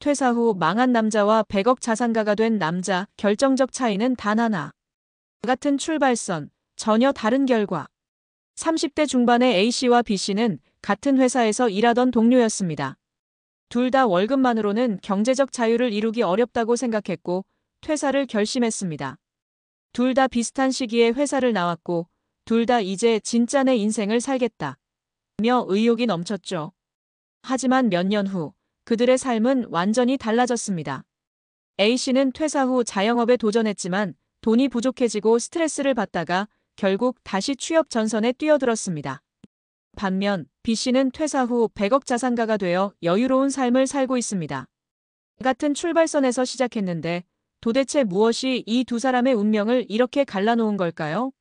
퇴사 후 망한 남자와 100억 자산가가 된 남자, 결정적 차이는 단 하나. 같은 출발선, 전혀 다른 결과. 30대 중반의 A씨와 B씨는 같은 회사에서 일하던 동료였습니다. 둘 다 월급만으로는 경제적 자유를 이루기 어렵다고 생각했고 퇴사를 결심했습니다. 둘 다 비슷한 시기에 회사를 나왔고 둘 다 이제 진짜 내 인생을 살겠다 며 의욕이 넘쳤죠. 하지만 몇 년 후 그들의 삶은 완전히 달라졌습니다. A씨는 퇴사 후 자영업에 도전했지만 돈이 부족해지고 스트레스를 받다가 결국 다시 취업 전선에 뛰어들었습니다. 반면 B씨는 퇴사 후 100억 자산가가 되어 여유로운 삶을 살고 있습니다. 같은 출발선에서 시작했는데 도대체 무엇이 이 두 사람의 운명을 이렇게 갈라놓은 걸까요?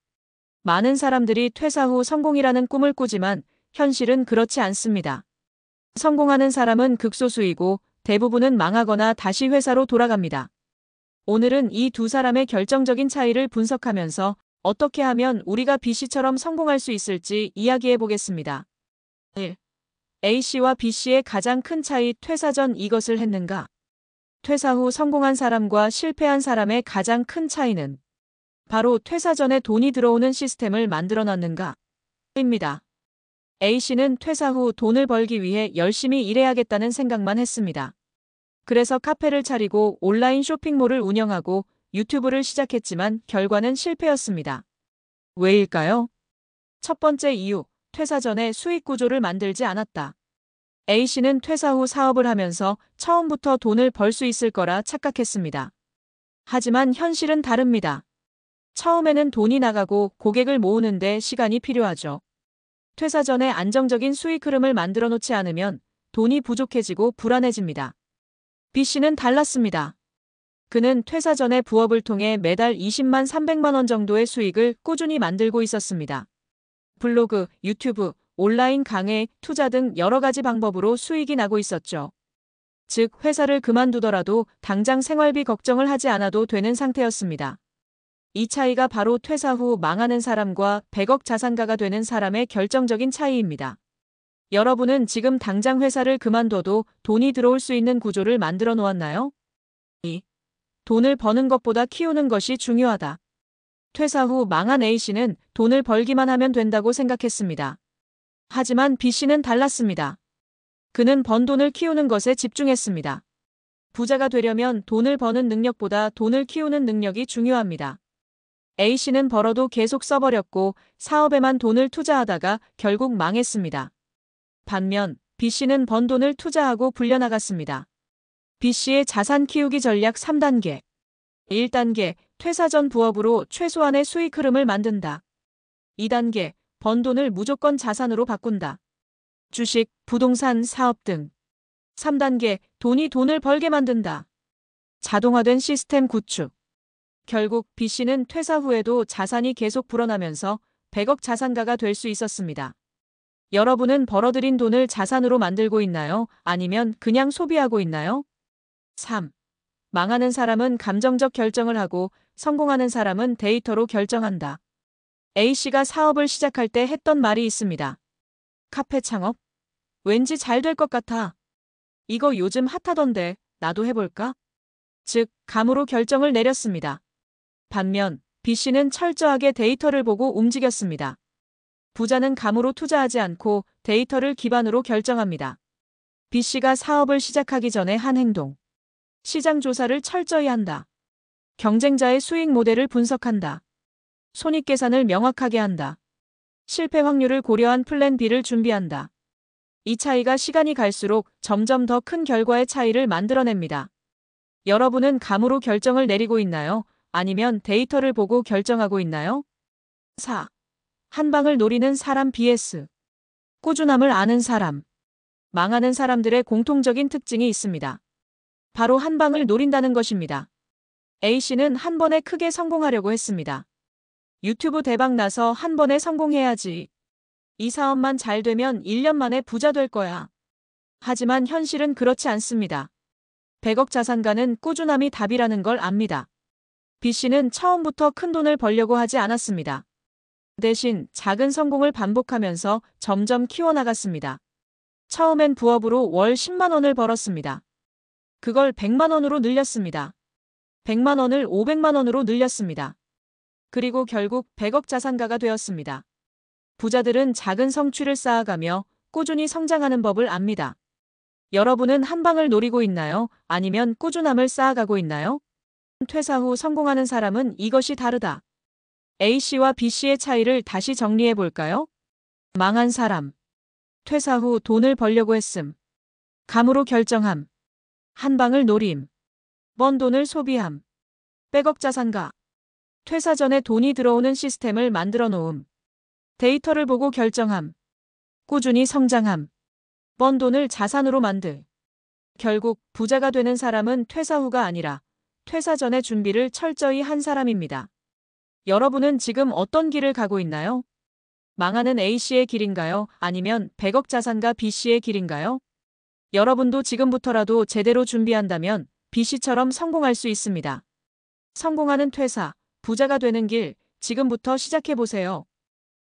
많은 사람들이 퇴사 후 성공이라는 꿈을 꾸지만 현실은 그렇지 않습니다. 성공하는 사람은 극소수이고 대부분은 망하거나 다시 회사로 돌아갑니다. 오늘은 이 두 사람의 결정적인 차이를 분석하면서 어떻게 하면 우리가 B씨처럼 성공할 수 있을지 이야기해 보겠습니다. 1. A씨와 B씨의 가장 큰 차이. 퇴사 전 이것을 했는가? 퇴사 후 성공한 사람과 실패한 사람의 가장 큰 차이는 바로 퇴사 전에 돈이 들어오는 시스템을 만들어 놨는가? 입니다. A씨는 퇴사 후 돈을 벌기 위해 열심히 일해야겠다는 생각만 했습니다. 그래서 카페를 차리고 온라인 쇼핑몰을 운영하고 유튜브를 시작했지만 결과는 실패였습니다. 왜일까요? 첫 번째 이유, 퇴사 전에 수익 구조를 만들지 않았다. A씨는 퇴사 후 사업을 하면서 처음부터 돈을 벌 수 있을 거라 착각했습니다. 하지만 현실은 다릅니다. 처음에는 돈이 나가고 고객을 모으는데 시간이 필요하죠. 퇴사 전에 안정적인 수익 흐름을 만들어 놓지 않으면 돈이 부족해지고 불안해집니다. B씨는 달랐습니다. 그는 퇴사 전에 부업을 통해 매달 20만 300만 원 정도의 수익을 꾸준히 만들고 있었습니다. 블로그, 유튜브, 온라인 강의, 투자 등 여러 가지 방법으로 수익이 나고 있었죠. 즉, 회사를 그만두더라도 당장 생활비 걱정을 하지 않아도 되는 상태였습니다. 이 차이가 바로 퇴사 후 망하는 사람과 100억 자산가가 되는 사람의 결정적인 차이입니다. 여러분은 지금 당장 회사를 그만둬도 돈이 들어올 수 있는 구조를 만들어 놓았나요? 2. 돈을 버는 것보다 키우는 것이 중요하다. 퇴사 후 망한 A씨는 돈을 벌기만 하면 된다고 생각했습니다. 하지만 B씨는 달랐습니다. 그는 번 돈을 키우는 것에 집중했습니다. 부자가 되려면 돈을 버는 능력보다 돈을 키우는 능력이 중요합니다. A씨는 벌어도 계속 써버렸고 사업에만 돈을 투자하다가 결국 망했습니다. 반면 B씨는 번 돈을 투자하고 불려나갔습니다. B씨의 자산 키우기 전략 3단계. 1단계, 퇴사 전 부업으로 최소한의 수익 흐름을 만든다. 2단계, 번 돈을 무조건 자산으로 바꾼다. 주식, 부동산, 사업 등. 3단계, 돈이 돈을 벌게 만든다. 자동화된 시스템 구축. 결국 B씨는 퇴사 후에도 자산이 계속 불어나면서 100억 자산가가 될 수 있었습니다. 여러분은 벌어들인 돈을 자산으로 만들고 있나요? 아니면 그냥 소비하고 있나요? 3. 망하는 사람은 감정적 결정을 하고 성공하는 사람은 데이터로 결정한다. A씨가 사업을 시작할 때 했던 말이 있습니다. 카페 창업? 왠지 잘 될 것 같아. 이거 요즘 핫하던데 나도 해볼까? 즉, 감으로 결정을 내렸습니다. 반면 B씨는 철저하게 데이터를 보고 움직였습니다. 부자는 감으로 투자하지 않고 데이터를 기반으로 결정합니다. B씨가 사업을 시작하기 전에 한 행동. 시장 조사를 철저히 한다. 경쟁자의 수익 모델을 분석한다. 손익계산을 명확하게 한다. 실패 확률을 고려한 플랜 B를 준비한다. 이 차이가 시간이 갈수록 점점 더 큰 결과의 차이를 만들어냅니다. 여러분은 감으로 결정을 내리고 있나요? 아니면 데이터를 보고 결정하고 있나요? 4. 한 방을 노리는 사람 vs 꾸준함을 아는 사람. 망하는 사람들의 공통적인 특징이 있습니다. 바로 한 방을 노린다는 것입니다. A씨는 한 번에 크게 성공하려고 했습니다. 유튜브 대박 나서 한 번에 성공해야지. 이 사업만 잘 되면 1년 만에 부자 될 거야. 하지만 현실은 그렇지 않습니다. 100억 자산가는 꾸준함이 답이라는 걸 압니다. B씨는 처음부터 큰 돈을 벌려고 하지 않았습니다. 대신 작은 성공을 반복하면서 점점 키워나갔습니다. 처음엔 부업으로 월 10만 원을 벌었습니다. 그걸 100만 원으로 늘렸습니다. 100만 원을 500만 원으로 늘렸습니다. 그리고 결국 100억 자산가가 되었습니다. 부자들은 작은 성취를 쌓아가며 꾸준히 성장하는 법을 압니다. 여러분은 한 방을 노리고 있나요? 아니면 꾸준함을 쌓아가고 있나요? 퇴사 후 성공하는 사람은 이것이 다르다. A씨와 B씨의 차이를 다시 정리해 볼까요? 망한 사람. 퇴사 후 돈을 벌려고 했음. 감으로 결정함. 한 방을 노림. 번 돈을 소비함. 100억 자산가. 퇴사 전에 돈이 들어오는 시스템을 만들어 놓음. 데이터를 보고 결정함. 꾸준히 성장함. 번 돈을 자산으로 만들. 결국 부자가 되는 사람은 퇴사 후가 아니라 퇴사 전의 준비를 철저히 한 사람입니다. 여러분은 지금 어떤 길을 가고 있나요? 망하는 A씨의 길인가요? 아니면 100억 자산가 B씨의 길인가요? 여러분도 지금부터라도 제대로 준비한다면 B씨처럼 성공할 수 있습니다. 성공하는 퇴사, 부자가 되는 길, 지금부터 시작해보세요.